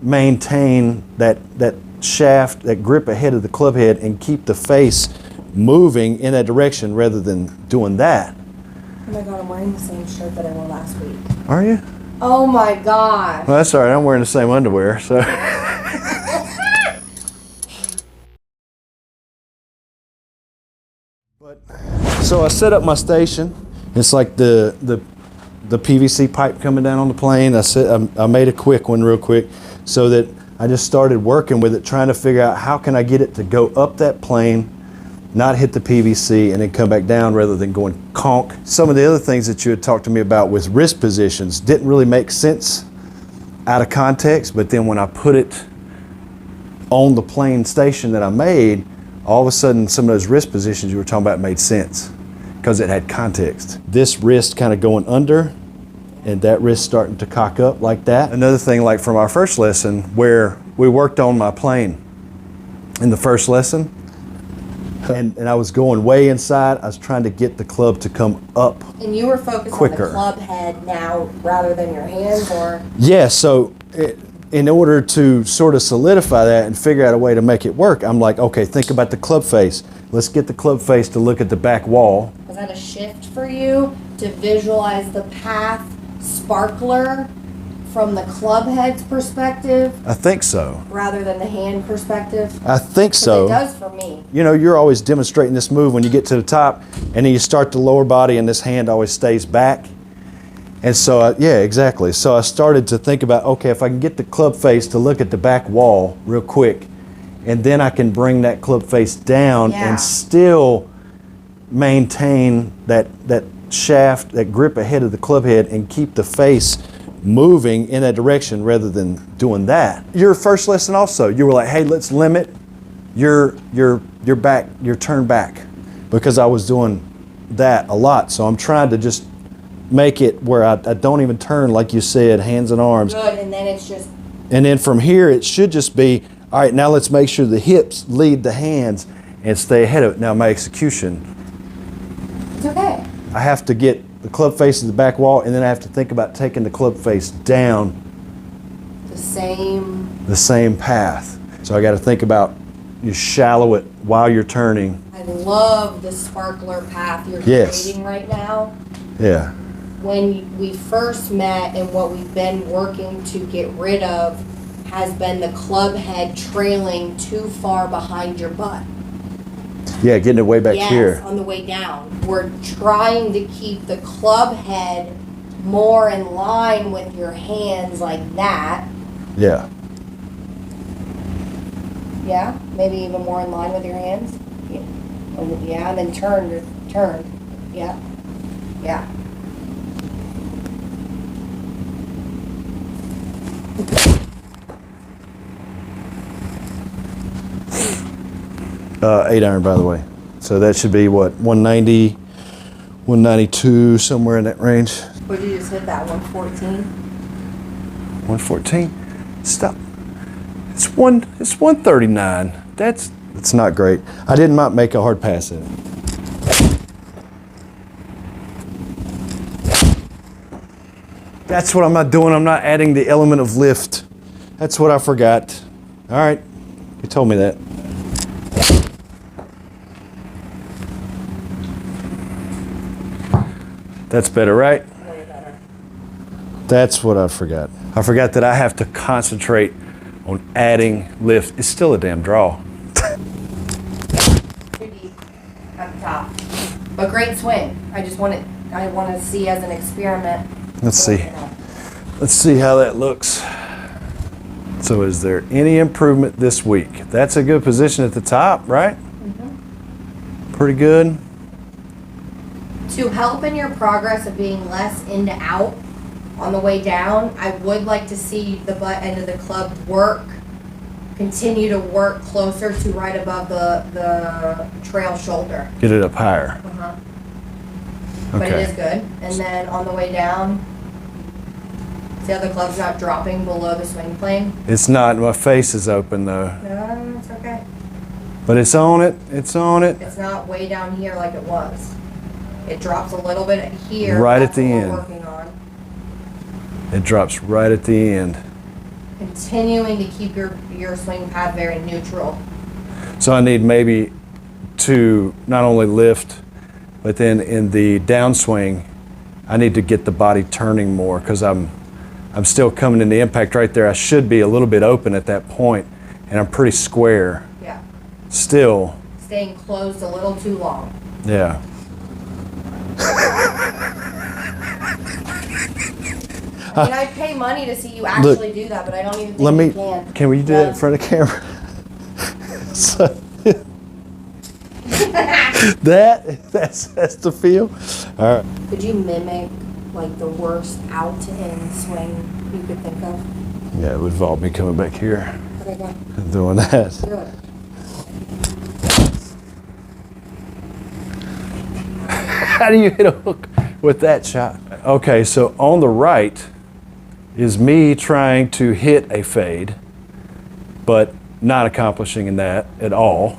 maintain that shaft, that grip ahead of the club head, and keep the face moving in that direction rather than doing that. Oh my God, I'm wearing the same shirt that I wore last week. Are you? Oh my gosh. Well, that's all right. I'm wearing the same underwear, so. So I set up my station. It's like the PVC pipe coming down on the plane. I made a quick one real quick so that I just started working with it, trying to figure out how can I get it to go up that plane, not hit the PVC, and then come back down rather than going conk. Some of the other things that you had talked to me about with wrist positions didn't really make sense out of context, but then when I put it on the plane station that I made, all of a sudden some of those wrist positions you were talking about made sense because it had context. This wrist kind of going under and that wrist starting to cock up like that. Another thing, like from our first lesson where we worked on my plane in the first lesson, and I was going way inside, I was trying to get the club to come up And you were focused quicker on the club head now rather than your hands, or? Yeah, so in order to sort of solidify that and figure out a way to make it work, I'm like, okay, think about the club face. Let's get the club face to look at the back wall. Was that a shift for you to visualize the path sparkler from the club head's perspective? I think so. Rather than the hand perspective? I think so. It does for me. You know, you're always demonstrating this move when you get to the top, and then you start the lower body and this hand always stays back. And so, yeah, exactly. So I started to think about, okay, if I can get the club face to look at the back wall real quick, and then I can bring that club face down and still maintain that shaft, that grip ahead of the club head, and keep the face moving in that direction rather than doing that. Your first lesson also, you were like, hey, let's limit your back, your turn back, because I was doing that a lot. So I'm trying to just make it where I don't even turn, like you said, hands and arms. Good, and then it's just... And then from here, it should just be, all right, now let's make sure the hips lead the hands and stay ahead of it. Now my execution. It's okay. I have to get the club face to the back wall, and then I have to think about taking the club face down The same path. So I got to think about, you shallow it while you're turning. I love the sparkler path you're creating right now. Yeah. When we first met, and what we've been working to get rid of has been the club head trailing too far behind your butt. Yeah, getting it way back here. Yes, on the way down. We're trying to keep the club head more in line with your hands like that. Yeah. Yeah, maybe even more in line with your hands. Yeah, and then turn. Yeah, yeah. 8-iron, by the way. So that should be what, 190, 192, somewhere in that range. What did you just hit that, 114? 114? Stop. It's 139. That's not great. I did not make a hard pass at it. That's what I'm not doing. I'm not adding the element of lift. That's what I forgot. All right, you told me that. That's better, right? Way better. That's what I forgot. I forgot that I have to concentrate on adding lift. It's still a damn draw. Too deep at the top. But great swing. I want to see as an experiment. Let's see. Let's see how that looks. So is there any improvement this week? That's a good position at the top, right? Mm-hmm. Pretty good. To help in your progress of being less in to out on the way down, I would like to see the butt end of the club continue to work closer to right above the trail shoulder. Get it up higher. Uh-huh. Okay. But it is good. And then on the way down, see how the club's not dropping below the swing plane? It's not. My face is open though. No, it's okay. But it's on it. It's on it. It's not way down here like it was. It drops a little bit here. Right That's at the what end. we're working on. It drops right at the end. continuing to keep your swing pad very neutral. So I need maybe to not only lift, but then in the downswing, I need to get the body turning more because I'm still coming in the impact right there. I should be a little bit open at that point, and I'm pretty square. Yeah. Still. Staying closed a little too long. Yeah. I mean, I'd pay money to see you actually do that, but I don't even think you can. Can we do that in front of camera? So, that's the feel. All right. Could you mimic like the worst out-in swing you could think of? Yeah, it would involve me coming back here Okay, go. and doing that. Do it. How do you hit a hook with that shot? Okay, so on the right is me trying to hit a fade, but not accomplishing in that at all.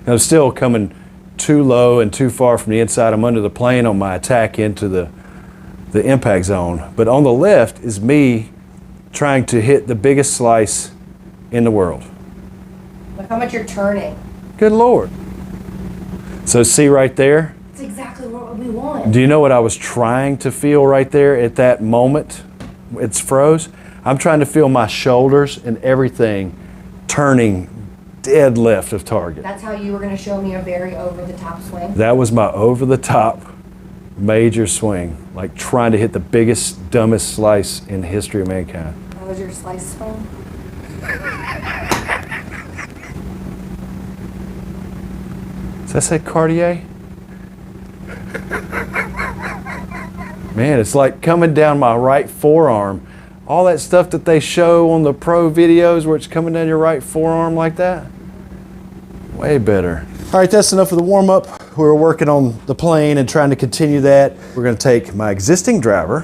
I'm still coming too low and too far from the inside. I'm under the plane on my attack into the impact zone. But on the left is me trying to hit the biggest slice in the world. Look how much you're turning. Good Lord. So see right there? That's exactly what we want. Do you know what I was trying to feel right there at that moment? It's froze. I'm trying to feel my shoulders and everything turning dead left of target. That's how you were going to show me a very over-the-top swing? That was my over-the-top major swing, like trying to hit the biggest, dumbest slice in the history of mankind. That was your slice swing? Does that say Cartier? Man, it's like coming down my right forearm. All that stuff that they show on the pro videos where it's coming down your right forearm like that. Way better. All right, that's enough of the warm-up. We're working on the plane and trying to continue that. We're gonna take my existing driver,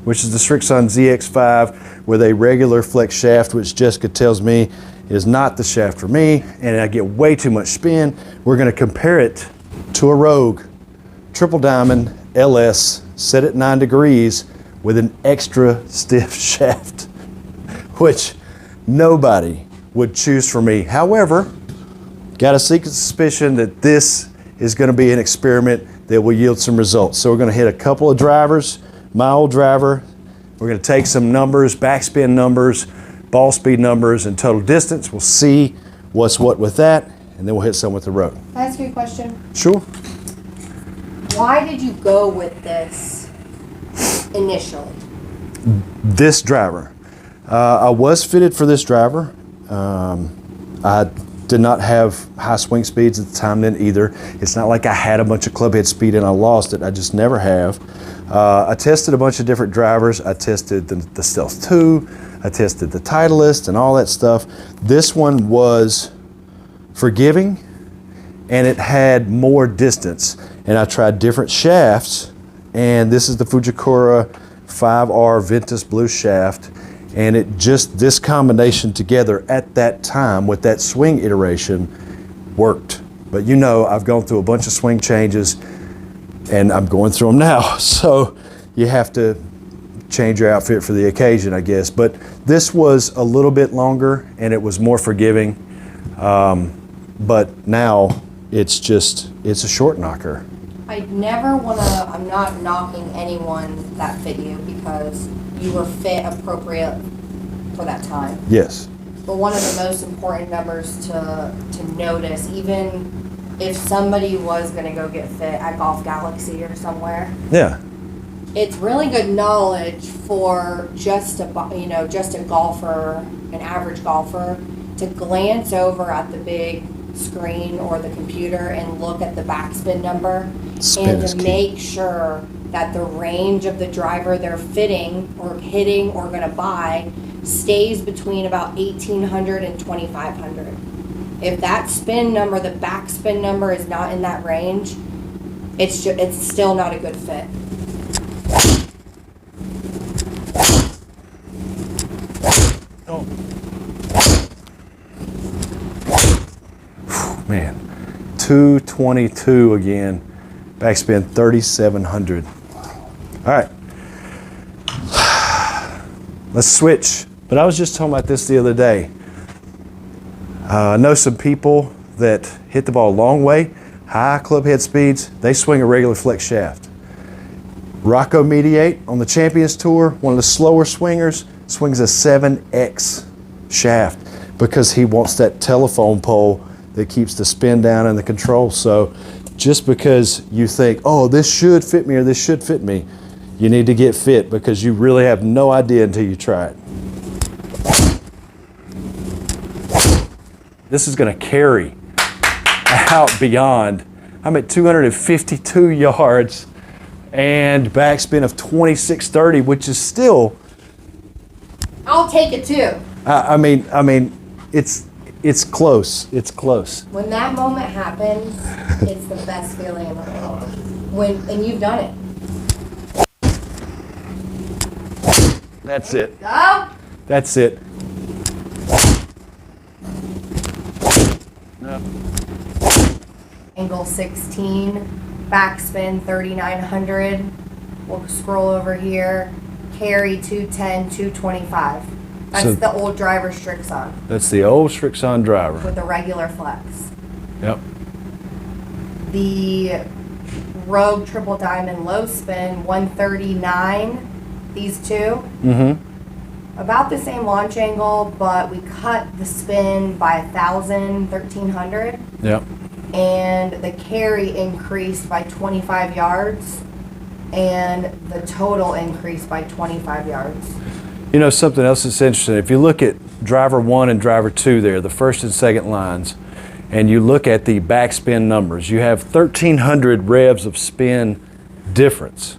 which is the Srixon ZX5 with a regular flex shaft, which Jessica tells me is not the shaft for me, and I get way too much spin. We're gonna compare it to a Rogue Triple Diamond LS set at 9 degrees with an extra stiff shaft, which nobody would choose for me. However, got a secret suspicion that this is gonna be an experiment that will yield some results. So we're gonna hit a couple of drivers, my old driver. We're gonna take some numbers, backspin numbers, ball speed numbers, and total distance. We'll see what's what with that, and then we'll hit some with the Rogue. Can I ask you a question? Sure. Why did you go with this initially? This driver. I was fitted for this driver. I did not have high swing speeds at the time then either. It's not like I had a bunch of clubhead speed and I lost it. I just never have. I tested a bunch of different drivers. I tested the Stealth 2. I tested the Titleist and all that stuff. This one was forgiving and it had more distance. And I tried different shafts, and this is the Fujikura 5R Ventus Blue shaft, and it just, this combination together at that time with that swing iteration worked. But you know, I've gone through a bunch of swing changes and I'm going through them now. So you have to change your outfit for the occasion, I guess. But this was a little bit longer and it was more forgiving. But now it's a short knocker. I'd never want to, I'm not knocking anyone that fit you because you were fit appropriate for that time. Yes. But one of the most important numbers to notice, even if somebody was going to go get fit at Golf Galaxy or somewhere. Yeah. It's really good knowledge for just a golfer, an average golfer, to glance over at the big screen or the computer and look at the backspin number and to make sure that the range of the driver they're fitting or hitting or going to buy stays between about 1800 and 2500. If that spin number, the backspin number, is not in that range, it's still not a good fit. Oh. Man, 222 again. Backspin 3700. All right. Let's switch But I was just talking about this the other day. I know some people that hit the ball a long way, high club head speeds, they swing a regular flex shaft. Rocco Mediate on the Champions Tour, one of the slower swingers, swings a 7X shaft because he wants that telephone pole that keeps the spin down and the control. So just because you think, oh, this should fit me or this should fit me, you need to get fit because you really have no idea until you try it. This is going to carry out beyond. I'm at 252 yards and backspin of 2630, which is still. I'll take it too. I mean, it's close. It's close. When that moment happens, it's the best feeling in the world. And you've done it. That's it. Go. That's it. No. Angle 16, backspin 3900. We'll scroll over here. Carry 210, 225. That's So- the old driver Strixon That's the old Strixon driver. with a regular flex. Yep. The Rogue Triple Diamond Low Spin 139. These two. Mm-hmm. About the same launch angle, but we cut the spin by 1,000, 1,300. Yep. And the carry increased by 25 yards. And the total increased by 25 yards. You know, something else that's interesting, if you look at driver 1 and driver 2 there, the first and second lines, and you look at the backspin numbers, you have 1,300 revs of spin difference.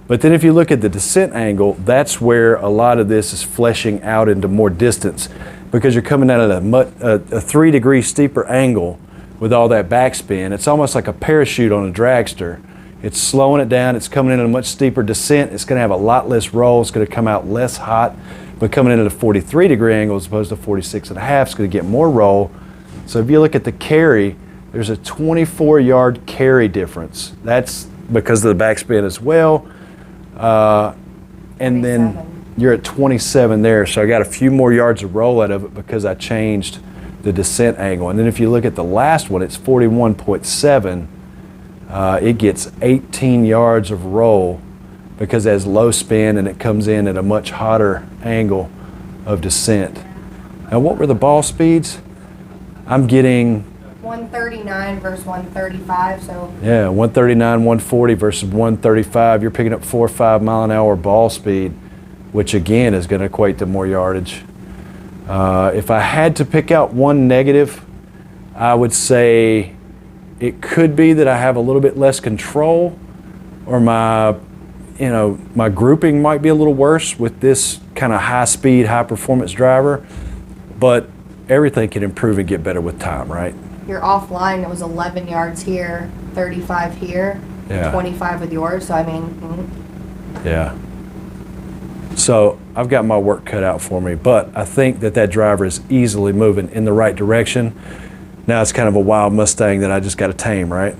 But then if you look at the descent angle, that's where a lot of this is fleshing out into more distance because you're coming out at a 3 degree steeper angle with all that backspin. It's almost like a parachute on a dragster. It's slowing it down. It's coming in at a much steeper descent. It's going to have a lot less roll. It's going to come out less hot, but coming in at a 43 degree angle as opposed to 46 and a half, it's going to get more roll. So if you look at the carry, there's a 24 yard carry difference. That's because of the backspin as well. And then 27. you're at 27 there. So I got a few more yards of roll out of it because I changed the descent angle. And then if you look at the last one, it's 41.7. It gets 18 yards of roll because it has low spin and it comes in at a much hotter angle of descent. Now what were the ball speeds? I'm getting 139 versus 135, so 139, 140 versus 135. You're picking up 4 or 5 mile an hour ball speed, which again is going to equate to more yardage. If I had to pick out one negative, I would say it could be that I have a little bit less control, or my grouping might be a little worse with this kind of high speed, high performance driver, but everything can improve and get better with time, right? you're offline, it was 11 yards here, 35 here, Yeah. 25 with yours, so I mean, Yeah. So I've got my work cut out for me, but I think that driver is easily moving in the right direction. Now it's kind of a wild Mustang that I just got to tame, right?